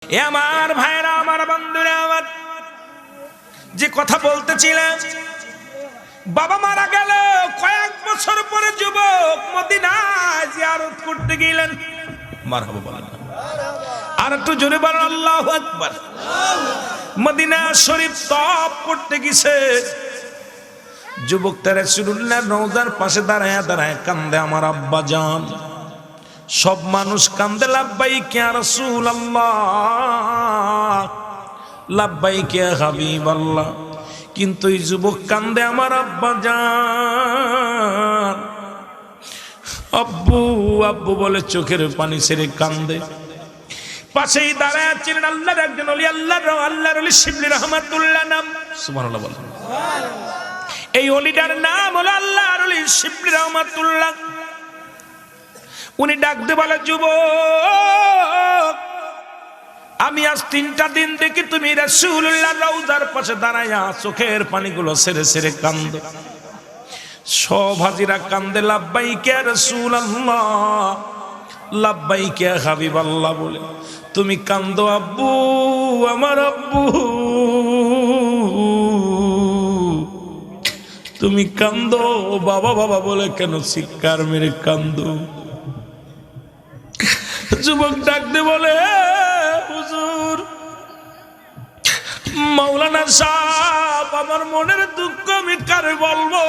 এ আমার ভাইরা, আমার বন্ধুরা, আমার যে কথা বলতেছিলাম, বাবা মারা গেল, কয়েক বছর পরে যুবক মদিনায় জিয়ারত করতে গেলেন। মারহাবা বলেন, আর একটু জোরে বলেন আল্লাহু আকবার। মদিনা শরীফ তওয়াফ করতে গেছে, যুবকটা রাসূলুল্লাহর রওজার পাশে দাঁড়ায় দাঁড়ায় কান্দে, আমার আব্বা জান। সব মানুষ কান্দে, লাব্বাইক ইয়া রাসূলুল্লাহ, লাব্বাইক ইয়া হাবিবাল্লাহ, কিন্তু এই যুবক কান্দে, আমার আব্বা জান। আব্বু আব্বু বলে চোখের পানি ছেড়ে কান্দে। পাশেই দাঁড়ায় ছিলেন আল্লাহর একজন ওলি, আল্লাহর ওলি শিবলি রহমাতুল্লাহ নাম, সুবহানাল্লাহ বলেন। এই ওলিটার নাম হলো আল্লাহর ওলি শিবলি রহমাতুল্লাহ। উনি ডাকতে বলে, যুবক, আমি আজ 3টা দিন দেখি তুমি রাসূলুল্লাহর রওজার পাশে দাঁড়ায়া চোখের পানিগুলো ছেড়ে ছেড়ে কান্দো। সব হাজিরা কান্দে, লাব্বাইক ইয়া রাসূলুল্লাহ, লাব্বাইক ইয়া হাবিবাল্লাহ বলে। তুমি কান্দো আব্বু, আমার আব্বু, তুমি কান্দো বাবা বাবা বলে কেন চিৎকার মেরে কান্দো? যুবক ডাকতে বলে, হুজুর, মাওলানা সাহেব, আমার মনের দুঃখ আমি কারে বলবো?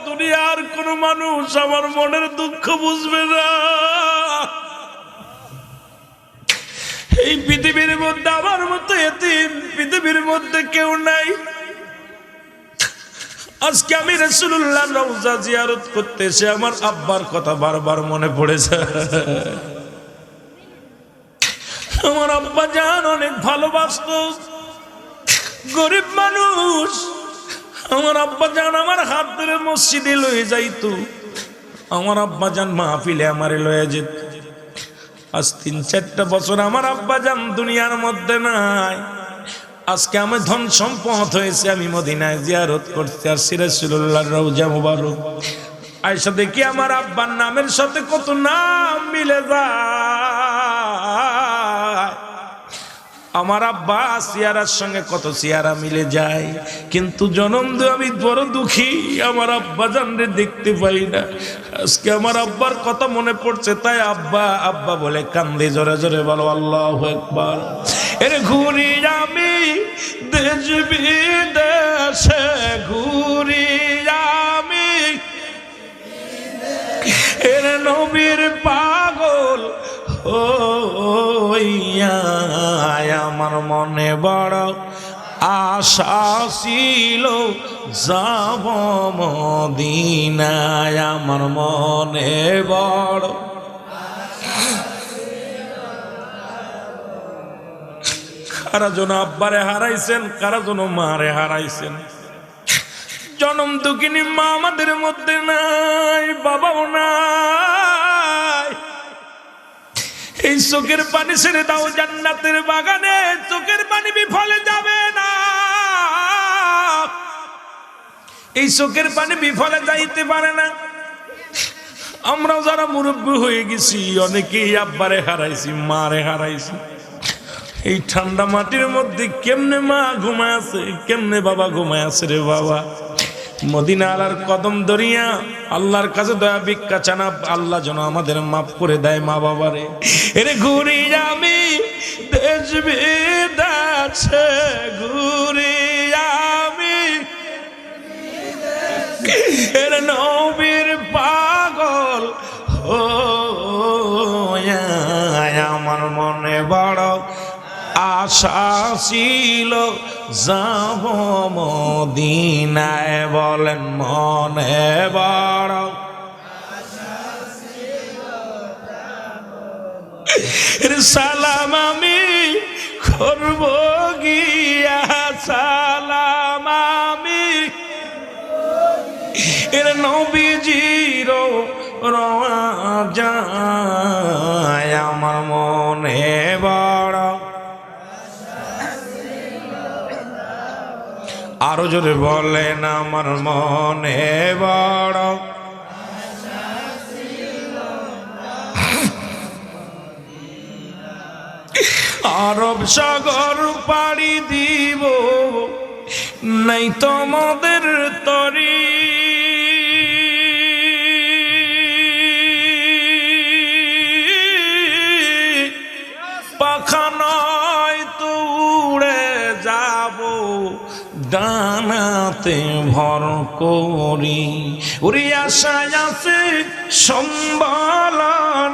দুনিয়ার কোন মানুষ আমার মনের দুঃখ বুঝবে না। এই পৃথিবীর মধ্যে আমার মতো এতিম পৃথিবীর মধ্যে কেউ নাই। আজকে আমি রাসূলুল্লাহর রওজা জিয়ারত করতে এসে আমার আব্বার কথা বারবার মনে পড়েছে। আমার আব্বা জান অনেক ভালোবাসত, গরিব মানুষ। আমার আব্বা জান আমার হাত ধরে মসজিদে লয়ে যাইতো, আমার আব্বা জান মাহফিলে আমারে লয়ে যেত। আজ 3-4টা বছর আমার আব্বা জান দুনিয়ার মধ্যে নাই। আজকে আমার ধন সম্পদ হয়েছে, আমি মদিনায় জিয়ারত করতে আসছি রাসূলুল্লাহর রওজা মুবারক। আয়েশা দেখি আমার আব্বার নামের সাথে কত নাম মিলে যায়। আমার আব্বা সিয়ারার সঙ্গে কত সিয়ারা মিলে যায়, কিন্তু জনম দিয়ে আমি বড় দুঃখী, আমার আব্বা জানরে দেখতে পাই না। আজকে আমার আব্বার কথা মনে পড়ছে, তাই আব্বা আব্বা বলে কান্দে। জোরে জোরে বলো আল্লাহু আকবার। এর ঘুরি আমি দেশ বিদেশে, ঘুরি আমি এর নবীর পাগল হইয়া। আমার মনে বড় আশা ছিল যাব মদিনায়, আমার মনে বড়। কারা যেন আব্বারে হারাইছেন, কারা যেন মারে হারাইছেন। জনম দুঃখিনী মা আমাদের মধ্যে নাই, বাবাও নাই। এই চোখের পানি ছেড়ে দাও, জান্নাতের বাগানে চোখের পানি বিফলে যাবে না। এই চোখের পানি বিফলে যাইতে পারে না। আমরাও যারা মুরব্বী হয়ে গেছি, অনেকেই আব্বারে হারাইছি, মারে হারাইছি। এই ঠান্ডা মাটির মধ্যে কেমনে মা ঘুমায় আছে, কেমনে বাবা ঘুমায় আছে রে বাবা। মদিনা আলার কদম দরিয়া আল্লাহর কাছে দয়া ভিক্ষা চানা, আল্লাহ যেন আমাদের মাফ করে দেয় মা বাবারে। এরে ঘুরি আমি দেশ বিদেশে, ঘুরি আমি এর নবীর পাগল হইয়া। আমার মনে বড় আশা ছিল যাব মদিনায়, বলেন মনে বড় সালাম আমি করব গিয়া, সালাম আমি এর নবীজির রওজায়। আমার মনে বড়, আরো জোরে বলেন, আমার মনে বড় আরব সাগর পাড়ি দিব, নাই তোমাদের তরি। পাখা নয় তো উড়ে যাব, ডানাতে ভর করি। উড়ি আশায় আছে সম্বল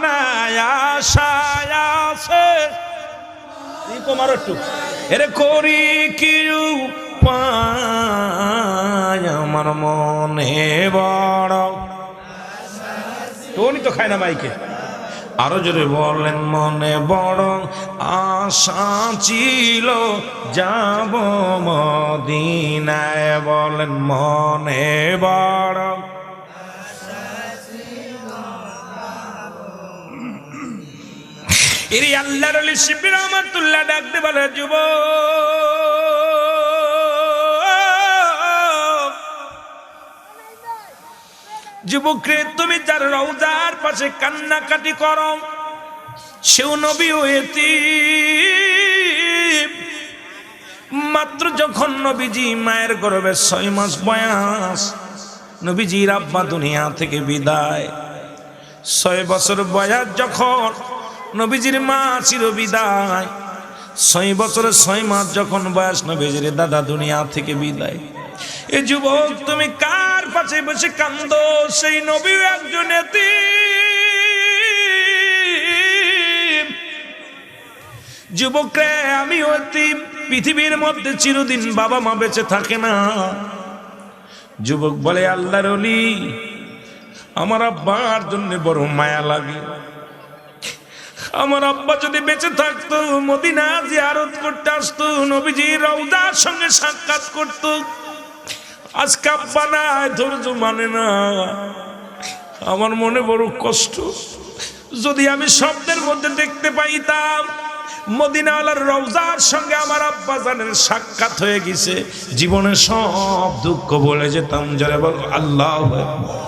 নাই, আশায় আছে তোমার একটু এরে করি কি উপায়, আমার মনে বড় টনি তো খায় না মাইকে, আরো জোরে বলেন মনে বড় আশা ছিল যাব মদিনায়, বলেন মনে বড়। এরি আল্লাহর ওলি শিবলি রহমাতুল্লাহ ডাকতে বলে যুবক রে, তুমি যার রওজার পাশে কান্নাকাটি করো, সেও নবী এতিম। মাত্র যখন নবীজি মায়ের গর্ভে 6 মাস বয়স, নবীজির আব্বা দুনিয়া থেকে বিদায়। 6 বছর বয়স যখন নবীজির মা চির বিদায়, 6 বছর 6 মাস যখন বয়স নবীজির দাদা দুনিয়া থেকে বিদায়। এ যুবক, তুমি কার পাশে বসে কান্দো? সেই নবী একজন এতিম। যুবক রে, আমি এতিম। পৃথিবীর মধ্যে চিরদিন বাবা মা বেঁচে থাকে না। যুবক বলে, আল্লাহর ওলি, আমার আব্বার জন্য বড় মায়া লাগে। আমার আব্বা যদি বেঁচে থাকতো, মদিনা জিয়ারত করতে আসতো, নবীজির রওজার সঙ্গে সাক্ষাৎ করতো। আজকে আব্বা নাই, ধৈর্য মানে না। আমার মনে বড় কষ্ট। যদি আমি স্বপ্নের মধ্যে দেখতে পাইতাম মদিনাওয়ালার রওজার সঙ্গে আমার আব্বা জানের সাক্ষাৎ হয়ে গেছে, জীবনে সব দুঃখ বলে যেতাম। জোরে বল আল্লাহু আকবার।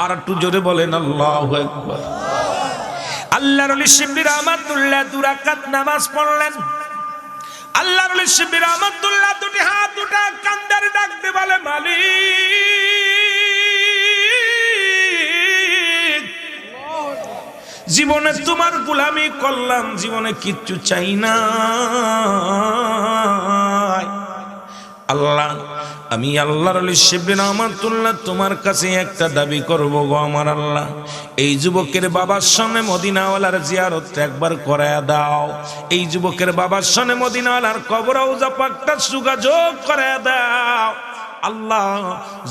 আর একটু জোরে বলেন আল্লাহু আকবার। আল্লাহর ওলি শিবলি রহমাতুল্লাহ 2 রাকাত নামাজ পড়লেন। আল্লাহর ওলি শিবলি রহমাতুল্লাহ দুটি হাত দুটা কান্দারে ডাকতে বলে, মালিক, জীবনে তোমার গোলামি করলাম, জীবনে কিচ্ছু চাই না। আল্লাহ, আমি আল্লাহর ওলি শিবলি রহমাতুল্লাহ তোমার কাছে একটা দাবি করব গো আমার আল্লাহ। এই যুবকের বাবার সামনে মদিনাওয়ালার জিয়ারত একবার করায়া দাও। এই যুবকের বাবার সামনে মদিনাওয়ালার কবর রওজা পাকটা যোগাযোগ করায়া দাও। আল্লাহ,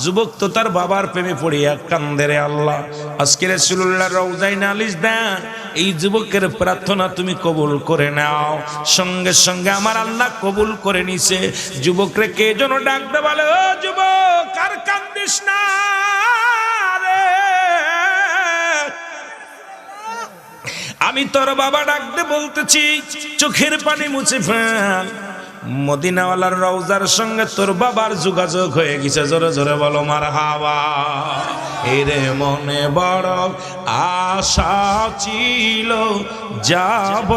যুবক তো তার বাবার প্রেমে পড়িয়া কান্দে রে আল্লাহ। আজকে রাসূলুল্লাহর রওজায় নালিশ দেন, এই যুবকের প্রার্থনা তুমি কবুল করে নাও। সঙ্গে সঙ্গে আমার আল্লাহ কবুল করে নিছে। যুবকরে কে যেন ডাকতে বলে, ও যুবক, আর কান্দিস না রে, আমি তোর বাবা ডাকতে বলতেছি, চোখের পানি মুছে ফেল। মদিনাওয়ালার রওজার সঙ্গে তোর বাবার যোগাযোগ হয়ে গেছে। জোরে জোরে বলো মারহাবা। এরে মনে বড় আশা ছিল যাব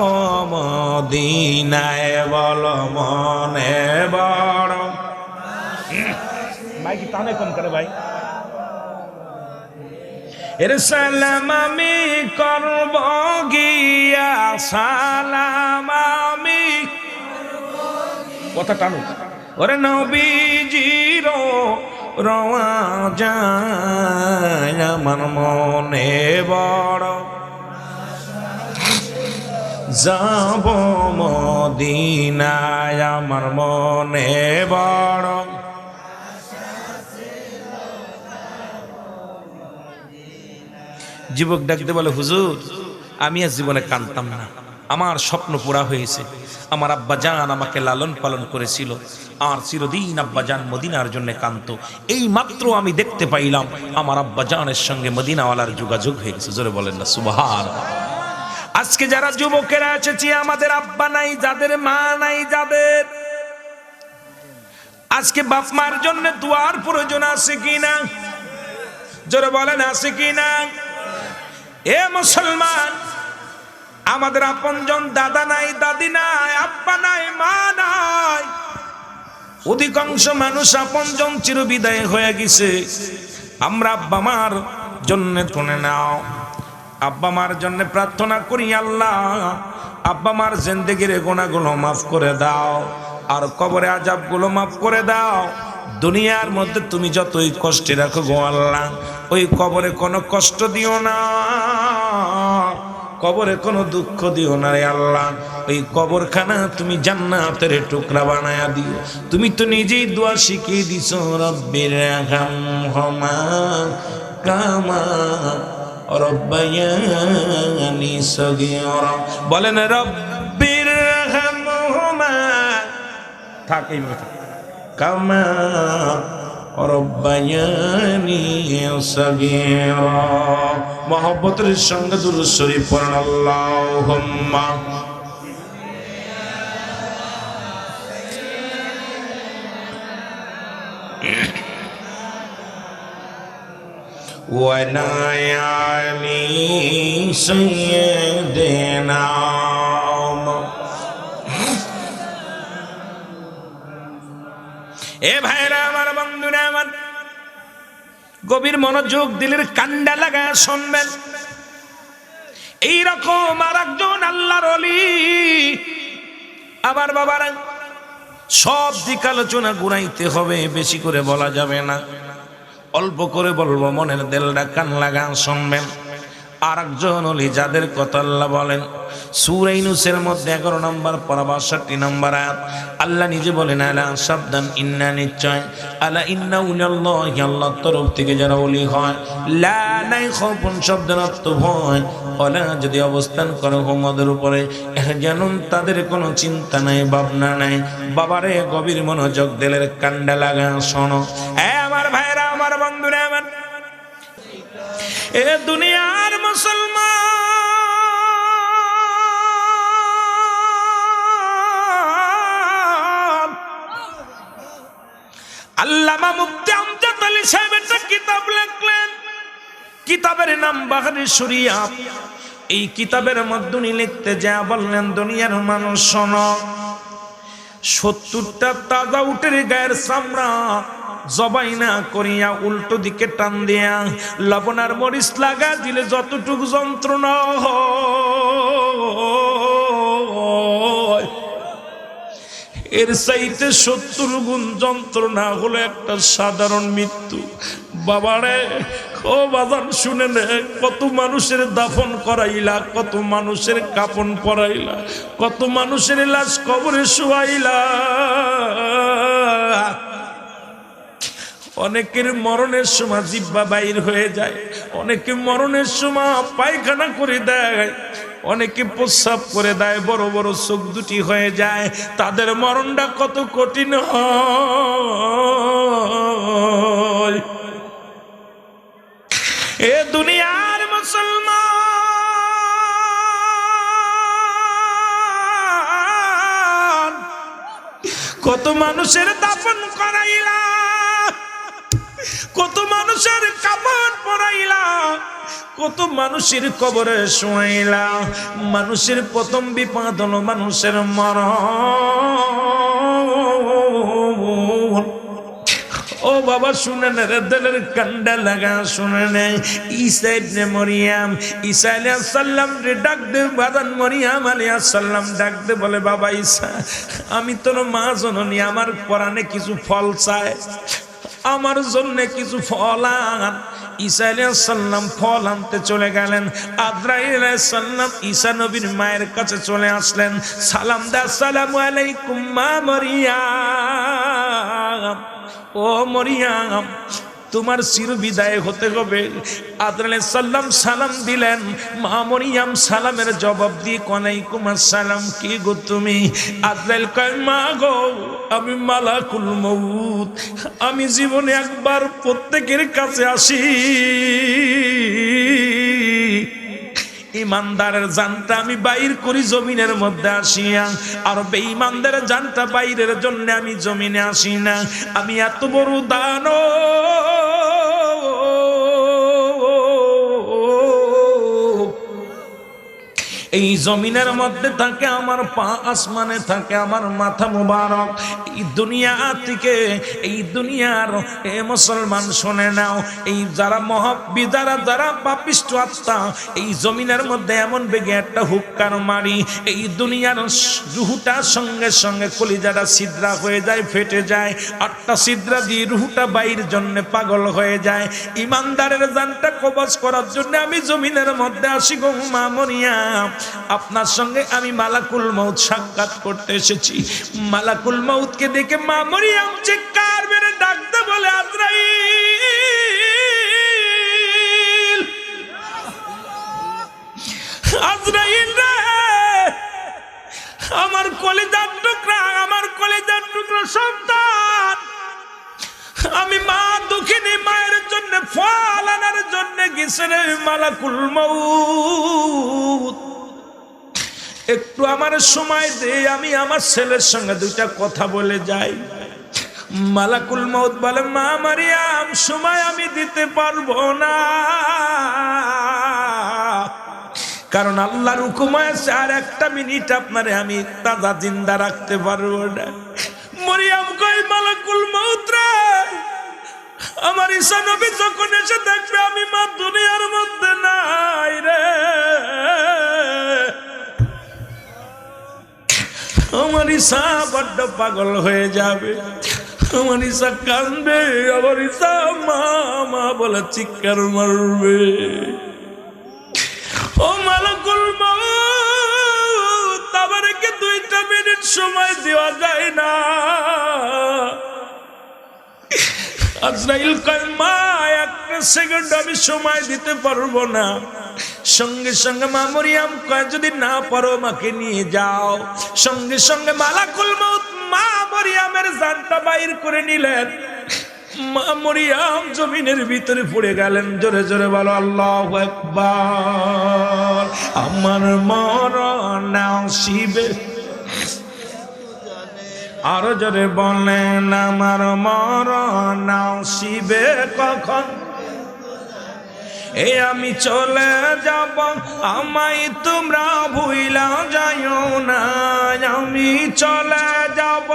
মদিনায়, বলো মনে বড়। ভাই কি কানে কম করে ভাই? এর সালাম আমি করব গিয়া, সালাম আমি, কথা টানো, ওরে নবীজির রওজায় আমার মনে বড়, যাব মদিনায় আমার মনে বড়। যুবক ডাকতে বলে, হুজুর, আমি আর জীবনে কাঁদতাম না, আমার স্বপ্ন পুরা হয়েছে। আমার আব্বা জান আমাকে লালন পালন করেছিল, আর চিরদিন আব্বা জান মদিনার জন্য কাঁদতো। এই মাত্র আমি দেখতে পাইলাম আমার আব্বা জানের সঙ্গে মদিনাওয়ালার যোগাযোগ হয়ে গেছে। জোরে বলেন না সুবহানাল্লাহ। আজকে যারা যুবকেরা এসেছি, আমাদের আব্বা নাই, যাদের মা নাই, যাদের আজকে বাপ মার জন্য দোয়ার প্রয়োজন আছে কিনা? জোরে বলেন আছে কিনা? এ মুসলমান, আমাদের আপনজন দাদা নাই, দাদি নাই, আব্বা নাই, মা নাই। অধিকাংশ মানুষ আপনজন চিরবিদায় হয়ে গেছে। আমরা আব্বা মার জন্য শুনে নাও, আব্বা মার জন্য প্রার্থনা করি, আল্লাহ আব্বা মার জিন্দেগির গুনাহগুলো মাফ করে দাও, আর কবরে আযাবগুলো মাফ করে দাও। দুনিয়ার মধ্যে তুমি যতই কষ্টে রাখো গো আল্লাহ, ওই কবরে কোনো কষ্ট দিও না, কবরে কোনো দুঃখ দিও না রে আল্লাহ। ওই কবরখানা তুমি জান্নাতের টুকরা বানায়া দিও। তুমি তো নিজেই দোয়া শিখিয়ে দিছো, রব্বির রাহমহুমা কামা রব্বায়ানি সগীরা। বলেন রব্বির রাহমহুমা, থাকেই কামা রব্বায়ানি সগীরা। মহব্বতের সঙ্গে দুরূদ শরীফ পড়েন, আল্লাহুম্মা ওয়ালা আলি সাইয়্যিদিনা। এ ভাইরা আমার, বন্ধুরা আমার, গভীর মনোযোগ দিলের কান্ডা লাগা শুনবেন। এইরকম আর একজন আল্লাহর ওলি, আবার বাবারা সব দিক আলোচনা ঘুরাইতে হবে, বেশি করে বলা যাবে না, অল্প করে বলবো, মনের দিলটা কান লাগা শুনবেন। আর একজন ওলি যাদের কথা আল্লাহ বলেন সূরা ইউনূসের মধ্যে 11 নম্বর পারা 62 নম্বর আয়াত, আল্লাহ নিজে বলেন আলা সাবধান, ইন্না নিশ্চয়, আলা ইন্না উনাল্লাহি, আল্লাহর তরফ থেকে যারা ওলি হয়, লা নাই খাউফুন শব্দের অর্থ ভয়, ওলা যদি অবস্থান করে হুমদের উপরে, জানুন তাদের কোনো চিন্তা নাই, ভাবনা নাই। বাবারে গভীর মনোযোগ দিলের কান্ডা লাগা শোনো। আমার ভাইরা আমার, বন্ধুরা আমার, এ দুনিয়ার মুসলমান, আল্লামা মুফতি আমজাদ আলী সাহেব একটা কিতাব লিখলেন, কিতাবের নাম বাহারি শরিয়াত। এই কিতাবের মধ্যে উনি লিখতে যা বললেন, দুনিয়ার মানুষ শোনো, 70টা তাজা উটের গায়ের চামড়া জবাই না করিয়া উল্টো দিকে টান দিয়া লবণ আর মরিচ লাগা দিলে যতটুকু যন্ত্রণা হয়, এর চাইতে 70 গুণ যন্ত্রণা হলো একটা সাধারণ মৃত্যু। বাবারে ও বাজান শুনে নে, কত মানুষের দাফন করাইলা, কত মানুষের কাফন পরাইলা, কত মানুষের লাশ কবরে শুয়াইলা। অনেকের মরণের সময় জিহ্বা বাইর হয়ে যায়, অনেকে মরণের সময় পায়খানা করে দেয়, অনেকে প্রস্রাব করে দেয়, বড় বড় চোখ দুটি হয়ে যায়। তাদের মরণটা কত কঠিন হয়। এ দুনিয়ার মুসলমান, কত মানুষের দাফন করাইলা, কত মানুষের কাফন পরাইলা, কত মানুষের কবরে শোয়াইলা। মানুষের প্রথম বিপদ হলো মানুষের মরণ। ও বাবা শুনেন রে, দিলের কান্ডা লাগা শুনেন। ঈসা ইবনে মরিয়াম, ঈসা আলাইহিস সালাম রে ডাক দে, বাদান মরিয়াম আলাইহিস সালাম ডাক দে, বলে বাবা ঈসা, আমি তোর মা জননী, আমার পরাণে কিছু ফল চাই, আমার জন্য কিছু ফল আন। ঈসা আলাইহিস সালাম ফল আনতে চলে গেলেন। আজরাইল আলাইহিস সালাম ঈসা নবীর মায়ের কাছে চলে আসলেন, সালাম দা, আসসালামু আলাইকুম মা মরিয়াম, ও মরিয়াম তোমার চির বিদায় হতে হবে। আদর আলাইহিস সালাম সালাম দিলেন, মা মরিয়াম সালামের জবাব দিয়ে ওয়ালাইকুম আসসালাম, কি গো তুমি? আদরাইল কয়, মা গো আমি মালাকুল মউত, আমি জীবনে একবার প্রত্যেকের কাছে আসি, ইমানদারের জানটা আমি বাইর করি জমিনের মধ্যে আসিয়া, আর বেঈমানদের জানটা বাইরের জন্য আমি জমিনে আসি না। আমি এত বড় দানো, এই জমিনের মধ্যে থাকে আমার পা, আসমানে থাকে আমার মাথা মুবারক। এই দুনিয়া থেকে, এই দুনিয়ার এ মুসলমান শুনে নাও, এই যারা মহাবিদারা, যারা পাপিষ্ঠ আত্মা, এই জমিনের মধ্যে এমন বেগে একটা হুক্কার মারি, এই দুনিয়ার রুহুটা সঙ্গে সঙ্গে কলিজাটা ছিদ্রা হয়ে যায়, ফেটে যায়। আটটা ছিদ্রা দিয়ে রুহুটা বাইর জন্য পাগল হয়ে যায়। ইমানদারের জানটা কবজ করার জন্য আমি জমিনের মধ্যে আসি গো মা মরিয়াম। আপনার সঙ্গে আমি মালাকুল মউত সাক্ষাৎ করতে এসেছি। মালাকুল মউতকে দেখে মা মরিয়াম চিৎকার মেরে ডাকতে বলে, আজরাইল, আজরাইল রে, আমার কলিজার টুকরা, আমার কলিজার টুকরা সন্তান, আমি মা দুঃখিনী মায়ের জন্য ফল আনার জন্য গেছে রে মালাকুল মউত। একটু আমার সময় দে, আমি আমার ছেলের সঙ্গে দুইটা কথা বলে যাই। মালাকুল মউত বলে, মা মারিয়াম, সময় আমি দিতে পারবো না, কারণ আল্লাহর হুকুম আছে আর একটা মিনিট আপনারে আমি তাজা জিন্দা রাখতে পারবো না। মরিয়াম কই, মালাকুল মউত রে, আমার ঈসা নবী যখন এসে দেখবে আমি মা দুনিয়ার মধ্যে নাই রে, আমার ঈসা বড্ড পাগল হয়ে যাবে, আমার ঈসা কাঁদবে, আমার ঈসা মা মা বলে চিৎকার মারবে। ও মালাকুল মউত, আমাকে 2টা মিনিট সময় দেওয়া যায় না? আজরাইল কয়, মা 1 সেকেন্ড আমি সময় দিতে পারবো না। সঙ্গে সঙ্গে মা মরিয়াম কয়, যদি না পারো মাকে নিয়ে যাও। সঙ্গে সঙ্গে মালাকুল মউত মা মরিয়ামের জানটা বাইর করে নিলেন। মা মরিয়াম জমিনের ভিতরে পড়ে গেলেন। জোরে জোরে বলো আল্লাহু আকবার। আমার মরণ আসিবে, আরো জোরে বলেন, আমার মরণ আসিবে কখন, এ আমি চলে যাব, আমায় তোমরা ভুইলা যাইও না, আমি চলে যাব,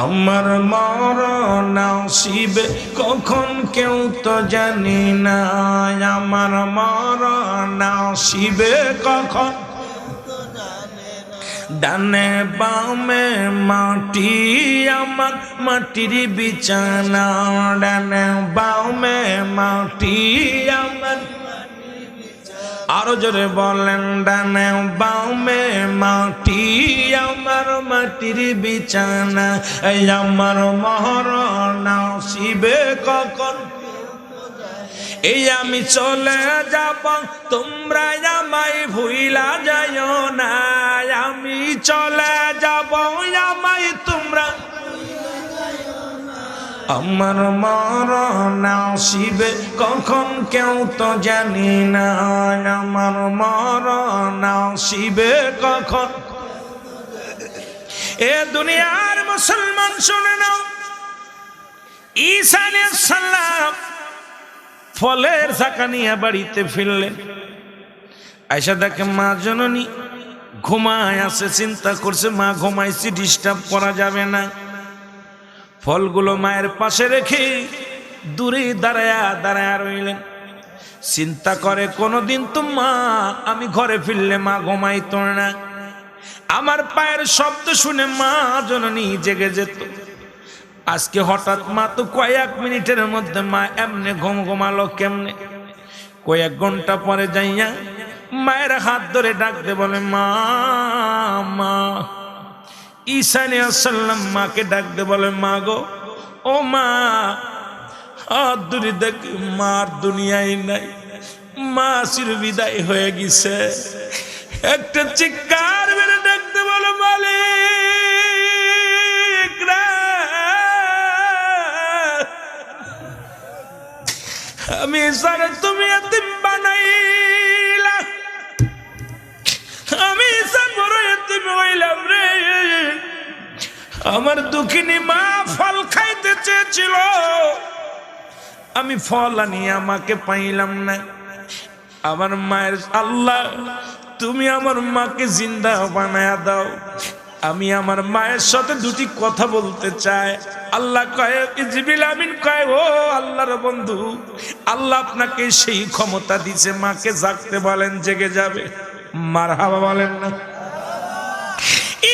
আমার মরণ আসিবে কখন কেউ তো জানি না, আমার মরণ আসিবে কখন। ডানে বামে মাটি আমার, মাটির বিছানা, ডানে বামে মাটি আমার, আরো জোরে বলেন, ডানে বামে মাটি আমার, মাটির বিছানা, এই আমার মরণ আসিবে কখন, এই আমি চলে যাব, তোমরা আমায় ভুইলা যাইও না, আমি চলে যাব, আমায় তোমরা, আমার মরণ আসিবে কখন কেউ তো জানি না, আমার মরণ আসিবে কখন। এ দুনিয়ার মুসলমান শুনে নাও, ঈসা আলাইহিস সালাম ফলের ঝাঁকা নিয়ে বাড়িতে ফিরলেন। আয়েশা দেখে মা জননী ঘুমায় আছে, চিন্তা করছে মা ঘুমাইছি, ডিস্টার্ব করা যাবে না। ফলগুলো মায়ের পাশে রেখে দূরে দাঁড়ায়া দাঁড়ায়া রইলেন। চিন্তা করে, কোনোদিন তো মা আমি ঘরে ফিরলে মা ঘুমাইতো না, আমার পায়ের শব্দ শুনে মা জননী জেগে যেত। আজকে হঠাৎ মা তো কয়েক মিনিটের মধ্যে মা এমনে ঘুমালো কেমনে। কয়েক ঘন্টা পরে যাইয়া মায়ের হাত ধরে ডাকতে বলে, মা মা। ঈসা আলাইহিস সালাম মাকে ডাকতে বলে, মা গো, ও মা। হাত ধরে দেখি মার দুনিয়ায় নাই, মা চির বিদায় হয়ে গেছে। একটা চিৎকার মেরে ডাকতে বলে, মালিক রে, আমি সারা তুমি এতিম বানাইলা, আমি বড় এতিম হইলাম রে। আমার দুঃখিনী মা ফল খাইতে চেয়েছিল, আমি ফল আনি আমাকে পাইলাম না। আমার মায়ের আল্লাহ তুমি আমার মাকে জিন্দা বানায়া দাও, আমি আমার মায়ের সাথে দুটি কথা বলতে চাই। আল্লাহ কয়, জিবরিল আমিন কয়, ও আল্লাহর বন্ধু, আল্লাহ আপনাকে সেই ক্ষমতা দিয়েছে, মাকে জাগতে বলেন, জেগে যাবে। মারহাবা বলেন না?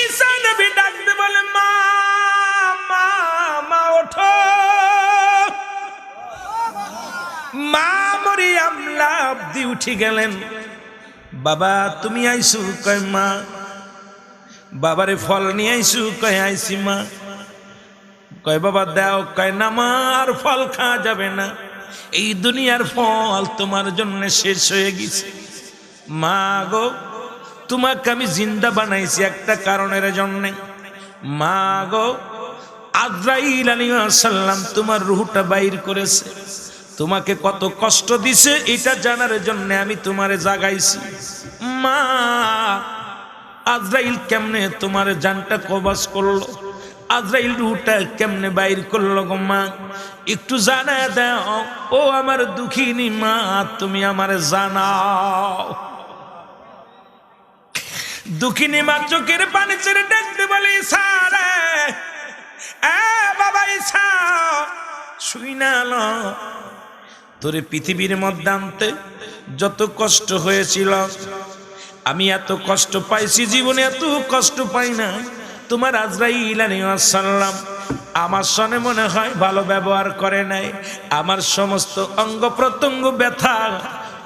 ঈসা নবী ডাকতে বলে, মা মা মা ওঠো। মা মরিয়ম লাফ দিয়ে উঠে গেলেন। বাবা তুমি আইসু? কয় মা। বাবারে ফল নিয়ে আইসু? কয় আইসি মা। কয় বাবা দাও? কয় না মা, আর ফল খাওয়া যাবে না, এই দুনিয়ার ফল তোমার জন্য শেষ হয়ে গেছে। মা গো, তোমাকে আমি জিন্দা বানাইছি একটা কারণের জন্য। মা গো, আজরাইল আলাইহিস সালাম তোমার রূহটা বাইর করেছে, তোমাকে কত কষ্ট দিছে এটা জানার জন্য আমি তোমারে জাগাইছি। মা, আজরাইল কেমনে তোমার জানটা কবজ করলো, আজরাইল রূহটা কেমনে বাইর করলো গো মা, একটু জানা দাও। ও আমার দুঃখিনী মা, তুমি আমারে জানাও। দুঃখিনী মা চোখের পানি ছেড়ে ডাকতে বলে, ঈসা রে, বাবা ঈসা, শুই না লো, তোরে পৃথিবীর মধ্যে আনতে যত কষ্ট হয়েছিল, আমি এত কষ্ট পাইছি জীবনে, এত কষ্ট পাই না। তোমার আজরাইল আলাইহিস সালাম আমার সনে মনে হয় ভালো ব্যবহার করে নাই, আমার সমস্ত অঙ্গ প্রত্যঙ্গ ব্যথা,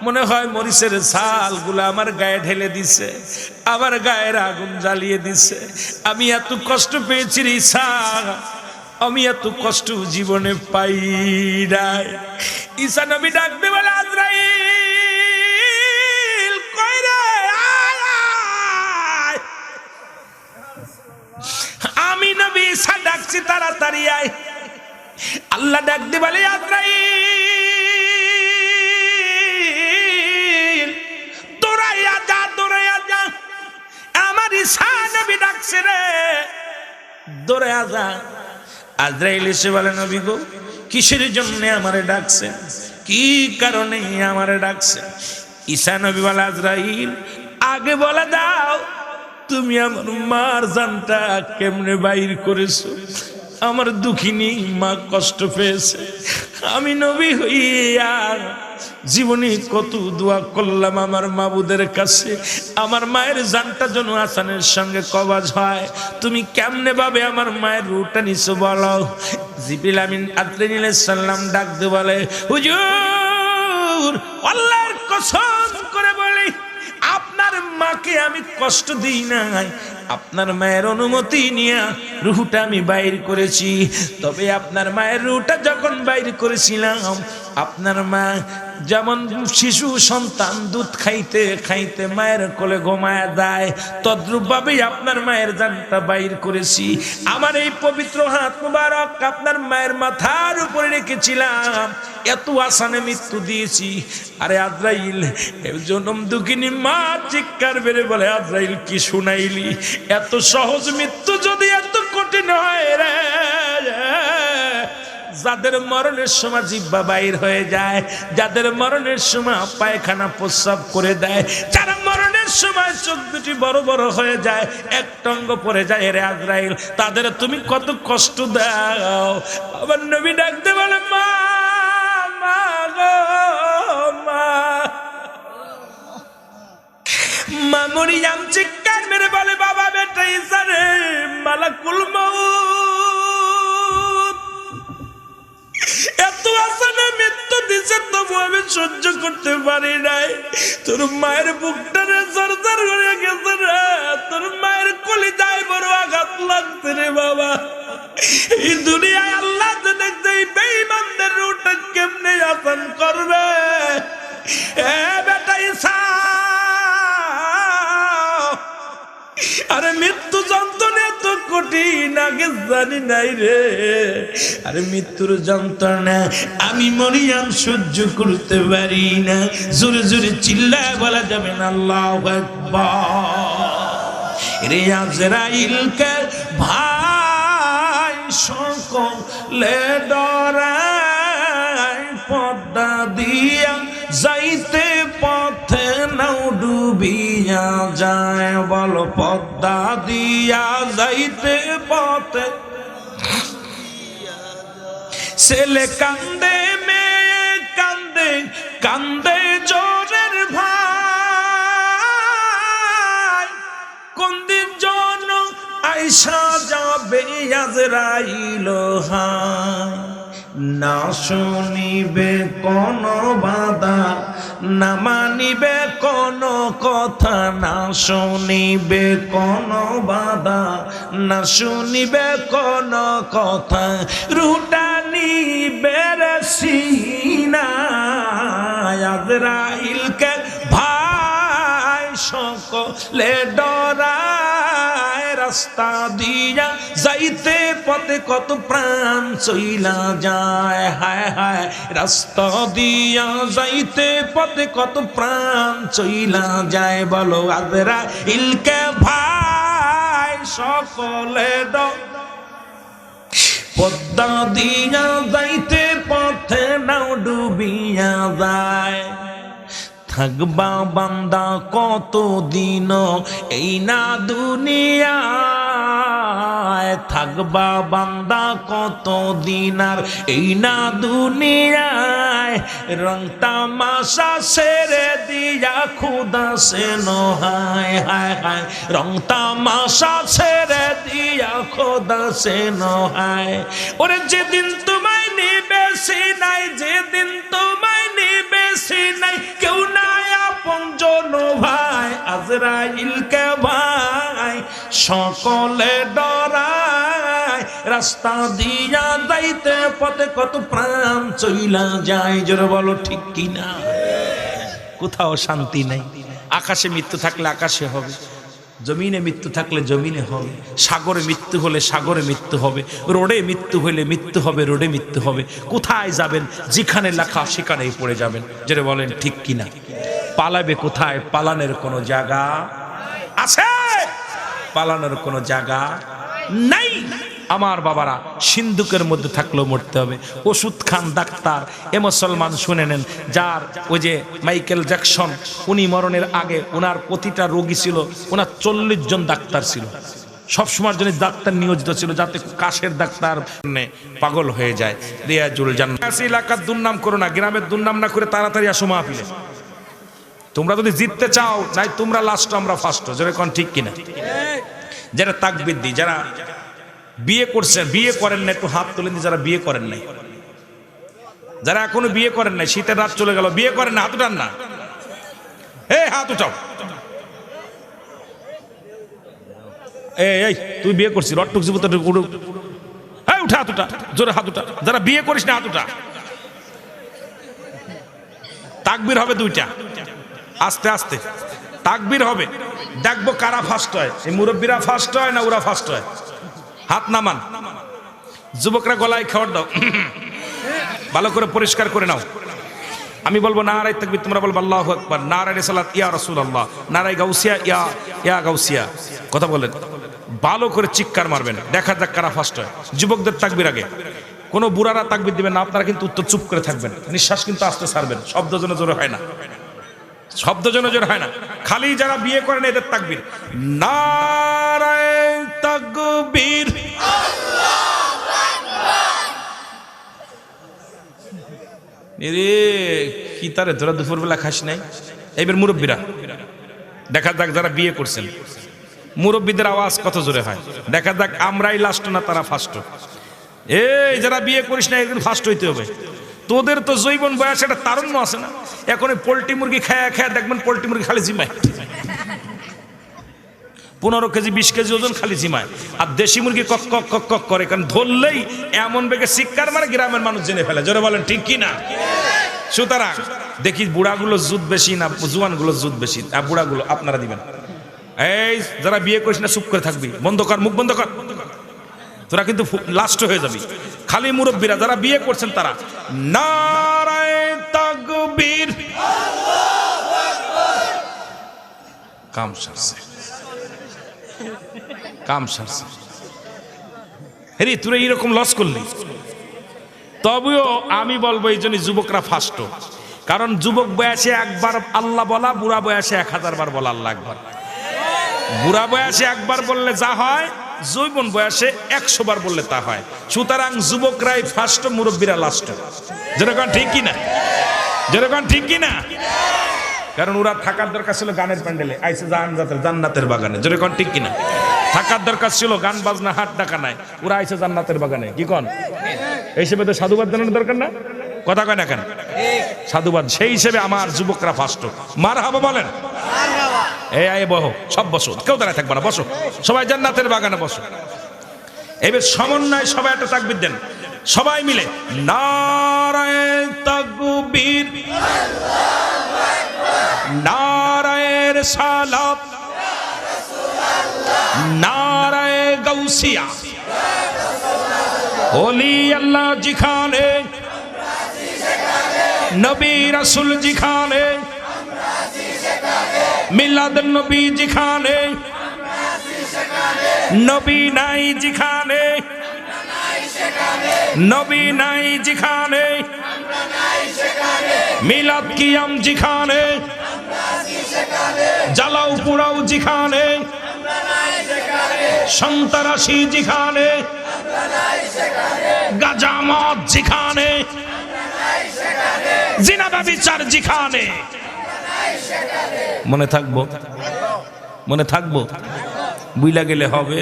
মনে হয় মরিচের ছালগুলো আমার গায়ে ঢেলে দিছে, আমার গায়ের আগুন জ্বালিয়ে দিছে। আমি এত কষ্ট পেয়েছি ঈসা, আমি এত কষ্ট জীবনে পাই নাই। ঈসা নবী ডাকতে বলে, আজরাইল কই রে, আমি নবী ঈসা ডাকছি, তাড়াতাড়ি আয়। আল্লাহ ডাকতে বলে, আজরাইল দৌড়াইয়া যা, দৌড়াইয়া যা, আমার ঈসা নবী ডাকছে রে, দৌড়াইয়া যা। আজরাইল এসে বলে, নবী গো, কিসের জন্য আমারে ডাকছেন, কি কারণে আমারে ডাকছেন? ঈসা নবী বলে, আজরাইল আগে বলে দাও, তুমি আমার মার জানটা কেমনে বাইর করেছো? আমার দুঃখিনী মা কষ্ট পেয়েছে, আমি নবী হইয়া জীবনে কত দোয়া করলাম আমার মাবুদের কাছে, আমার মায়ের জানটা যেন আসানের সঙ্গে কবজ হয়। তুমি কেমনে ভাবে আমার মায়ের রূহটা নিছো বলো? জিবরিল আমিন আলাইহিস সালাম ডাক দিয়ে বলে, হুজুর আল্লাহর কসম করে বলি, আপনার মাকে আমি কষ্ট দিই নাই, আপনার মায়ের অনুমতি নিয়ে রূহটা আমি বাইর করেছি। তবে আপনার মায়ের রূহটা যখন বাইর করেছিলাম, আপনার মা যেমন শিশু সন্তান দুধ খাইতে খাইতে মায়ের কোলে ঘুমায় যায়, তদ্রূপ ভাবেই আপনার মায়ের জানটা বাইর করেছি। আমার এই পবিত্র হাত মুবারক আপনার মায়ের মাথার উপরে রেখেছিলাম, এত আসানে মৃত্যু দিয়েছি। আরে আজরাইল, জনম দুঃখিনী মা চিৎকার বেড়ে বলে, আজরাইল কি শুনাইলি? এত সহজ মৃত্যু যদি এত কঠিন হয় রে, যাদের মরণের সময় জিহ্বা বাইর হয়ে যায়, যাদের মরণের সময় পায়খানা প্রস্রাব করে দেয়, যারা মরণের সময় চোখ দুটি বড় বড় হয়ে যায়, এক টঙ্গ পড়ে যায়, রে আজরাইল তাদের তুমি কত কষ্ট দাও। আবার নবী ডাকতে বলে, মা মা গো মা। মা মরিয়ম চিৎকার মেরে বলে, বাবা বেটা ঈসা রে, মালাকুল মউত এত আসানে মৃত্যু দিছে, তবু আমি সহ্য করতে পারি নাই। তোর মায়ের বুকটা রে জর্জর হয়ে গেছে রে, তোর মায়ের কলিজায় বড় আঘাত লাগছে রে বাবা। এই দুনিয়ায় আল্লাহ যে দেখছে এই বেঈমানদের রূহটা কেমনে আসান করবে। এ বেটা ঈসা, আরে মৃত্যু যন্ত্রণা এত কঠিন আগে জানি নাই রে। আরে মৃত্যুর যন্ত্রণা আমি মরিয়ম সহ্য করতে পারি না। জোরে জোরে চিল্লায় বলা যাবে না আল্লাহু আকবার। রে আজরাইলকে ভাই সকলে ডরায়, পর্দা দিয়া যাইতে পথ ডুবিয়া যায় বল পদ্মা দিয়া যাইতে পথে ছেলে কান্দে মেয়ে কান্দে কান্দে জোরের ভাই কোন দিন জন আইসা যাবে আজরাইল হায় না শুনিবে কোন বাধা না মানিবে কোন কথা না শুনিবে কোন বাধা না শুনিবে কোন কথা রুটানি বেরসিনা আজরাইলকে ভাই সকলে ডরায় রাস্তা দিয়া যাইতে পথে কত প্রাণ চইলা যায় হায় হায় রাস্তা দিয়া যাইতে পথে কত প্রাণ চইলা যায় বলো আজরাইলকে ভাই সকলে পদ্মা দিয়া যাইতে পথে নাও ডুবিয়া যায় থাকবা বান্দা কতদিন এই না দুনিয়ায় থাকবা বান্দা কতদিন আর এই না দুনিয়ায় রং তামাশা ছেড়ে দিয়া খুদা সে নহায় হায় হায় রং তামাশা ছেড়ে দিয়া খুদা সে নহায় ওরে যেদিন তোমায় নিবে সিনাই যেদিন তোমায় নিবে সিনাই কেউ নাই আপন জন ভাই আজরাইলকে ভাই সকলে ডরায় রাস্তা দিয়া যাইতে পথে কত প্রাণ চইলা যায় জোরে বলো ঠিক কিনা কোথাও শান্তি নাই আকাশে মৃত্যু থাকলে আকাশে হবে জমিনে মৃত্যু থাকলে জমিনে হবে সাগরে মৃত্যু হলে সাগরে মৃত্যু হবে রোডে মৃত্যু হলে মৃত্যু হবে রোডে মৃত্যু হবে কোথায় যাবেন যেখানে লেখা সেখানেই পড়ে যাবেন যেটা বলেন ঠিক কিনা পালাবে কোথায় পালানোর কোনো জায়গা আছে পালানোর কোনো জায়গা নাই আমার বাবারা সিন্ধুকের মধ্যে থাকলেও মরতে হবে ওষুধ খান ডাক্তার এ মুসলমান শুনে নেন যার ওই যে মাইকেল জ্যাকসন উনি মরণের আগে ওনার প্রতিটা রোগী ছিল ওনার 40 জন ডাক্তার ছিল সবসময়ের জন্য ডাক্তার নিয়োজিত ছিল যাতে কাশের ডাক্তার পাগল হয়ে যায় রিয়াজুল জান্নাত এলাকার দুর্নাম করো না গ্রামের দুর্নাম না করে তাড়াতাড়ি আসো মাহফিলে তোমরা যদি জিততে চাও নাই তোমরা লাস্ট আমরা ফার্স্ট যেরকম ঠিক কিনা যারা তাকবীর দি যারা বিয়ে করছে বিয়ে করেন না একটু হাত তুলে যারা বিয়ে করেন নাই যারা এখনো বিয়ে করেন নাই শীতের রাত চলে গেল বিয়ে করেন না হাত উঠান না এই হাত উঠাও এই তুই বিয়ে করছিস রট্টুক জীবত এই উঠা হাত উঠা জোরে হাত উঠা যারা বিয়ে করিস না হাত উঠা তাকবীর হবে দুইটা আস্তে আস্তে তাকবীর হবে দেখবো কারা ফার্স্ট হয় এই মুরব্বীরা ফার্স্ট হয় না ওরা ফার্স্ট হয় হাত নামান যুবকরা গলায় খাওয়ার দাও ভালো করে পরিষ্কার করে নাও আমি বলবো নারায়ে তাকবীর তোমরা বলবো আল্লাহু আকবার নারায়ে রিসালাত ইয়া রাসূলুল্লাহ নারায়ে গাউসিয়া ইয়া গাউসিয়া কথা বলেন ভালো করে চিৎকার মারবেন দেখা যাক কারা ফার্স্ট হয় যুবকদের তাকবীর আগে কোনো বুড়ারা তাকবীর দিবেন না আপনারা কিন্তু উত্তর চুপ করে থাকবেন নিঃশ্বাস কিন্তু আস্তে ছাড়বেন শব্দ যেন জোরে হয় না শব্দ যেন জোরে হয় না খালি যারা বিয়ে করেন এদের তাকবীর নারায়ে তাকবীর আল্লাহু আকবার এরে কি তারে তোরা দুপুরবেলা খাস নাই এইবার মুরব্বীরা দেখা যাক যারা বিয়ে করছেন মুরব্বীদের আওয়াজ কত জোরে হয় দেখা যাক আমরাই লাস্ট না তারা ফার্স্ট এই যারা বিয়ে করিস না একদিন ফার্স্ট হইতে হবে তোদের তো জৈবন বয়স একটা তারুণ্য আছে না এখন পোল্ট্রি মুরগি খায়া খায়া দেখবেন পোল্ট্রি মুরগি খালি জিমায় 15 কেজি 20 কেজি ওজন খালি জিমায় আর দেশি মুরগি কক কক কক কক করে কারণ ধরলেই এমন বেগে শিক্ষার মানে গ্রামের মানুষ জেনে ফেলে জোরে বলেন ঠিক কি না সুতরাং দেখি বুড়াগুলো জুত বেশি না জুয়ানগুলো জুত বেশি আর বুড়াগুলো আপনারা দিবেন এই যারা বিয়ে করিস না চুপ করে থাকবি বন্ধ কর মুখ বন্ধ কর তোরা কিন্তু লাস্ট হয়ে যাবি খালি মুরব্বীরা যারা বিয়ে করছেন তারা নারায়ে তাকবীর আল্লাহু আকবার কাম সারছে কাম সারছে হেরি তোরা এরকম লস করলি তবেও আমি বলবো এই জন্য যুবকরা ফার্স্ট কারণ যুবক বয়সে একবার আল্লাহ বলা, বুড়া বয়সে 1000 বার বলা আল্লাহ একবার। বুড়া বয়সে একবার বললে যা হয়, যৌবন বয়সে 100 বার বললে তা হয়। সুতরাং যুবকরাই ফার্স্ট, মুরব্বীরা লাস্ট। যেরকম ঠিক কিনা, যেরকম ঠিক কিনা। কারণ ওরা থাকার দরকার ছিল গানের প্যান্ডেলে, আইসে জান্নাতের বাগানে। যেরকম ঠিক কিনা। থাকার দরকার ছিল গান বাজনা হাট ডাকা নাই, ওরা আইসে জান্নাতের বাগানে। কি কন? এই হিসেবে তো সাধুবাদ জানানোর দরকার না? কথা কয় না কেন? সাধুবাদ। সেই হিসেবে আমার যুবকরা ফার্স্ট। মারহাবা বলেন। এই আয় বসো, সব বসো, কেউ দাঁড়ায় থাকবে না, বসো সবাই জান্নাতের বাগানে বসো। এবার সমন্বয় সবাই একটা তাকবীর দেন, সবাই মিলে নারায়ে তাকবীর, নারায়ে রিসালাত, নারায়ে গাউসিয়া। ওলি আল্লাহ জিখানে, নবী রাসূল জিখানে, মিলাদ নবী জিখানে, নবী নাই জিখানে, নবী নাই জিখানে, মিলাদ কিয়াম জিখানে, জ্বালাও পুরাও জিখানে, সন্ত্রাসী জিখানে, গাজামত জিখানে, জিনা ব্যভিচার জিখানে। মনে থাকবো, মনে থাকবো, বুইলা গেলে হবে।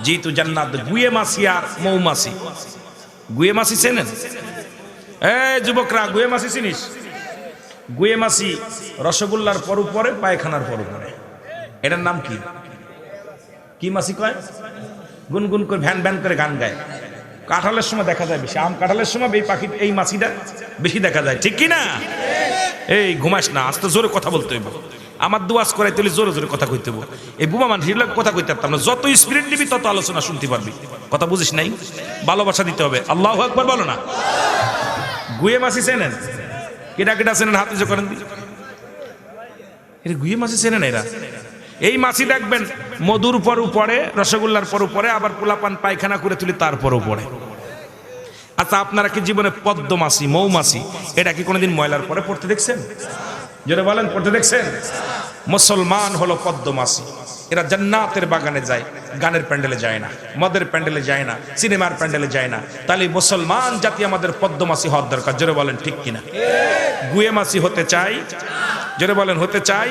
যেহেতু জান্নাত গুয়ে মাছি আর মৌমাছি। গুয়ে মাছি চেনেন? এই যুবকরা, গুয়ে মাছি চিনিস? গুয়ে মাছি রসগোল্লার পর উপরে, পায়খানার পর উপরে। এটার নাম কি? কি মাছি কয়? গুনগুন করে ভ্যান ভ্যান করে গান গায়। কাঁঠালের সময় দেখা যায় বেশি, আম কাঁঠালের সময় এই পাখি, এই মাছিটা বেশি দেখা যায়। ঠিক কি না? এই ঘুমাস না, আস্তে জোরে কথা বলতে হইব। আমার দুয়াজ করাই তুলি জোরে জোরে কথা কইতে হইব। এই বুমা মানুষ কথা কইতে পারতাম না। যত স্পিরিট নিবি তত আলোচনা শুনতে পারবি। কথা বুঝিস নাই? ভালোবাসা দিতে হবে। আল্লাহু আকবার বলো না। গুয়ে মাছি চেনেন? কেটা কেটা চেনেন? হাতে যে করেন। এর গুয়ে মাছি চেনেন এরা? এই মাছি দেখবেন মধুর পর উপরে, রসগোল্লার পর উপরে, আবার পোলাপান পায়খানা করে তুলি তারপর উপরে। আচ্ছা, আপনারা কি জীবনে পদ্ম মাছি, মৌমাছি, এটা কি কোনোদিন ময়লার পরে পড়তে দেখছেন? যেটা বলেন, পড়তে দেখছেন? মুসলমান হলো পদ্ম মাছি। এরা জান্নাতের বাগানে যায়, গানের প্যান্ডেলে যায় না, মদের প্যান্ডেলে যায় না, সিনেমার প্যান্ডেলে যায় না। তাহলে মুসলমান জাতি আমাদের পদ্ম মাছি হওয়ার দরকার। যেটা বলেন ঠিক কিনা? গুয়ে মাছি হতে চাই, যেটা বলেন হতে চাই।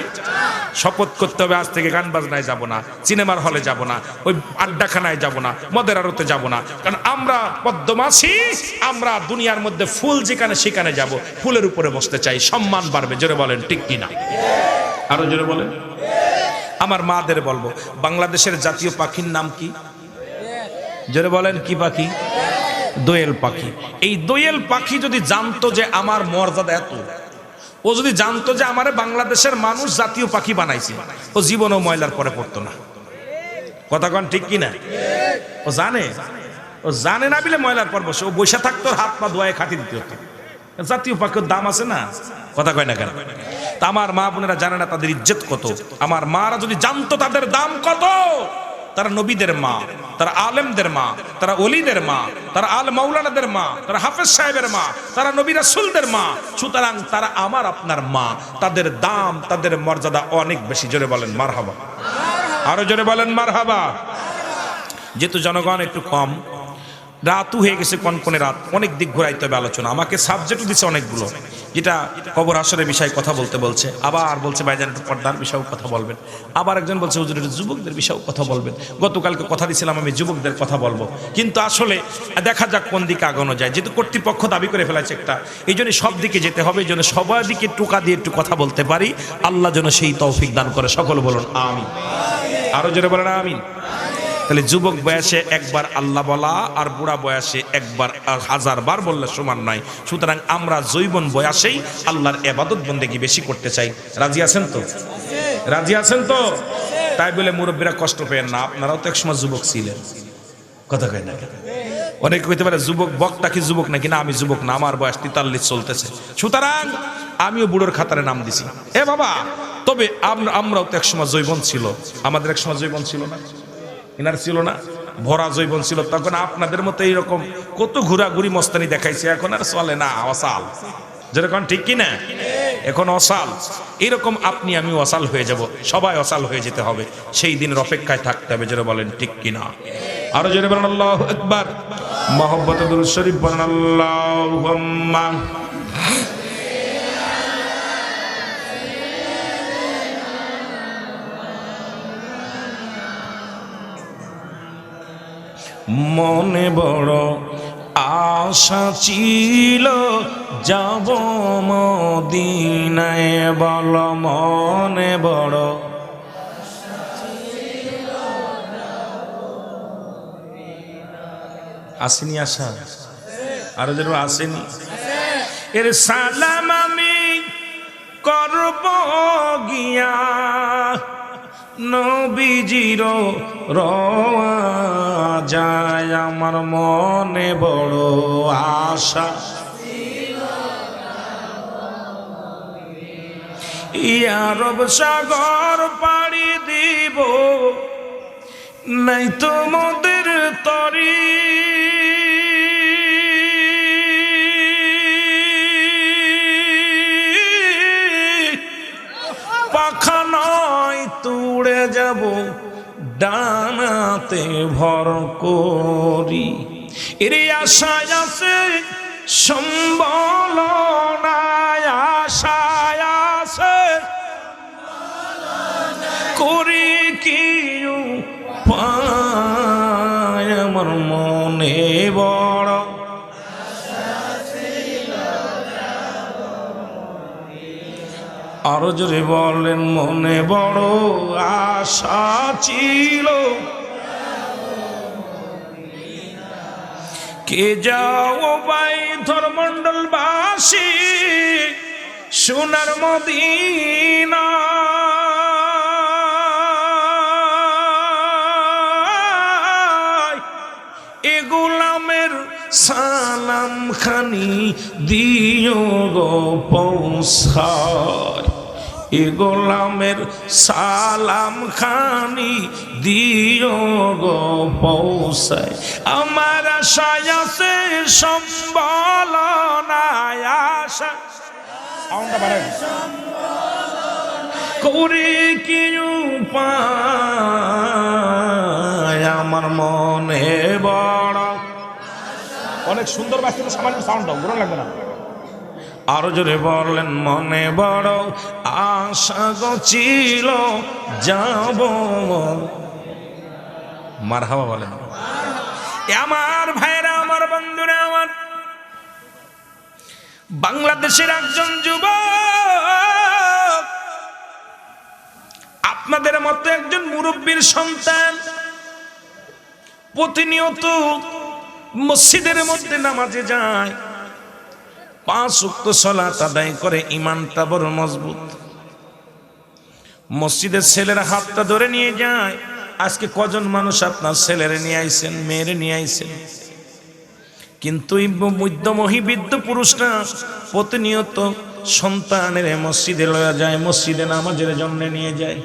শপথ করতে হবে আজ থেকে গান বাজনায় যাব না, সিনেমার হলে যাব না, ওই আড্ডাখানায় যাব না, মদের আড়তে যাব না। কারণ আমরা পদ্মমাছি, আমরা দুনিয়ার মধ্যে ফুল যেখানে সেখানে যাব, ফুলের উপরে বসতে চাই, সম্মান বাড়বে। জোরে বলেন ঠিক কিনা? আরো জোরে বলেন। আমার মাদের বলবো, বাংলাদেশের জাতীয় পাখির নাম কি? জোরে বলেন। কি পাখি? দোয়েল পাখি। এই দোয়েল পাখি যদি জানতো যে আমার মর্যাদা এত, ও যদি জানতো যে আমারে বাংলাদেশের মানুষ জাতীয় পাখি বানাইছে, ও জীবনও ময়লার পরে পড়তো না। কথা কন ঠিক কিনা? ও জানে, ও জানে না বলে ময়লার পর বসে, ও বসে থাকতো, হাত পা ধোয়ায় খাতি দিতে হতো। জাতীয় পাখির দাম আছে না? কথা কয় না কেন? তা আমার মা বোনেরা জানে না তাদের ইজ্জত কত। আমার মারা যদি জানতো তাদের দাম কত, তারা নবীদের মা, তারা আলেমদের মা, তারা ওলিদের মা, তারা আল মাওলানাদের মা, তারা হাফেজ সাহেবের মা, তারা নবী রাসূলদের মা। সুতরাং তারা আমার আপনার মা, তাদের দাম, তাদের মর্যাদা অনেক বেশি। জোরে বলেন মারহাবা। আরো জোরে বলেন মারহাবা। যেহেতু জনগণ একটু কম, রাতও হয়ে গেছে, কনকনে রাত, অনেক দিক ঘুরাইতে হবে আলোচনা। আমাকে সাবজেক্টও দিচ্ছে অনেকগুলো, যেটা কবর হাসরের বিষয়ে কথা বলতে বলছে, আবার বলছে ভাইজান একটু পর্দার বিষয়েও কথা বলবেন, আবার একজন বলছে হুজুর একটু যুবকদের বিষয়েও কথা বলবেন। গতকালকে কথা দিয়েছিলাম আমি যুবকদের কথা বলবো, কিন্তু আসলে দেখা যাক কোন দিকে আগানো যায়। যেহেতু কর্তৃপক্ষ দাবি করে ফেলেছে একটা, এই জন্য সব দিকে যেতে হবে, এই জন্য সবার দিকে টোকা দিয়ে একটু কথা বলতে পারি। আল্লাহ যেন সেই তৌফিক দান করে। সকল বলুন আমিন। আরো জোরে বলেন আমিন। তাহলে যুবক বয়সে একবার আল্লাহ বলা আর বুড়া বয়সে একবার 1000 বার বললে সমান নয়। সুতরাং আমরা যৌবন বয়সেই আল্লাহর ইবাদত বন্দেগী বেশি করতে চাই। রাজি আছেন তো? রাজি আছেন তো? তাই বলে মুরব্বীরা কষ্ট পেয়েন না, আপনারাও তো একসময় যুবক ছিলেন। কথা কয় না? অনেকে কইতে পারে যুবক বক্তা কি যুবক নাকি? না, আমি যুবক না, আমার বয়স 43 চলতেছে। সুতরাং আমিও বুড়োর খাতারে নাম দিছি। এ বাবা, তবে আমরাও তো একসময় যৌবন ছিল। আমাদের একসময় যৌবন ছিল না? এনার ছিল না? ভরা যৌবন ছিল। তখন আপনাদের মতো এইরকম কত ঘোরাঘুরি মস্তানি দেখাইছে, এখন আর চলে না। আওয়াসাল যেরকম ঠিক কিনা? এখন অসাল, এরকম আপনি আমি অসাল হয়ে যাব, সবাই অসাল হয়ে যেতে হবে, সেই দিনের অপেক্ষায় থাকতে হবে। যারা বলেন ঠিক কিনা? আরো জোরে বলেন আল্লাহু আকবার। মহব্বতে দুরূদ শরীফ বলেন আল্লাহুম্মা। মনে বড় আশা ছিল যাব মদিনায়, বল মনে বড় আসেনি আশা? আরো যেন আসেনি? এর সালাম আমি করব গিয়া নবীজির যায়, আমার মনে বড় আশা আরব সাগর পাড়ি দিব, নাই তো মোদের তরি পাখা নয় তুড়ে যাব ডানাতে ভর করি। এর আশায় আছে সম্বল নাই, আশায় আছে করি কি উপায়, আমার মনে বড় আরো জোরে বলেন মনে বড় আশা ছিল। কে যাও ভাই ধর্মমণ্ডলবাসী সোনার মদিনা, এ গোলামের সালাম খানি দিও গো পৌঁছায়, এ গোলামের সালাম খানি দিও গো পৌঁছায়, আমার আশায় আছে সম্বল নাই, আশা করি কি উপায়, আমার মনে বড়। অনেক সুন্দর বাজছে, সামান্য সাউন্ড গুলো লাগবে না। আরো জোরে বললেন মনে বড় আশা গো ছিল যাব। মারহাবা বলেন। আমার ভাইরা, আমার বন্ধুরা, আমার বাংলাদেশের একজন যুবক, আপনাদের মতো একজন মুরব্বীর সন্তান, প্রতিনিয়ত মসজিদের মধ্যে নামাজে যায়, 5 ওয়াক্ত সালাত আদায় করে, ইমানটা বড় মজবুত। মসজিদের ছেলেরা হাতটা ধরে নিয়ে যায়। আজকে কজন মানুষ আপনার ছেলেরে নিয়ে আইছেন, মেয়েরে নিয়ে আইছেন? কিন্তু মধ্যমহী বৃদ্ধ পুরুষরা প্রতিনিয়ত সন্তানের মসজিদে লয়া যায়, মসজিদে নামাজের জন্য নিয়ে যায়।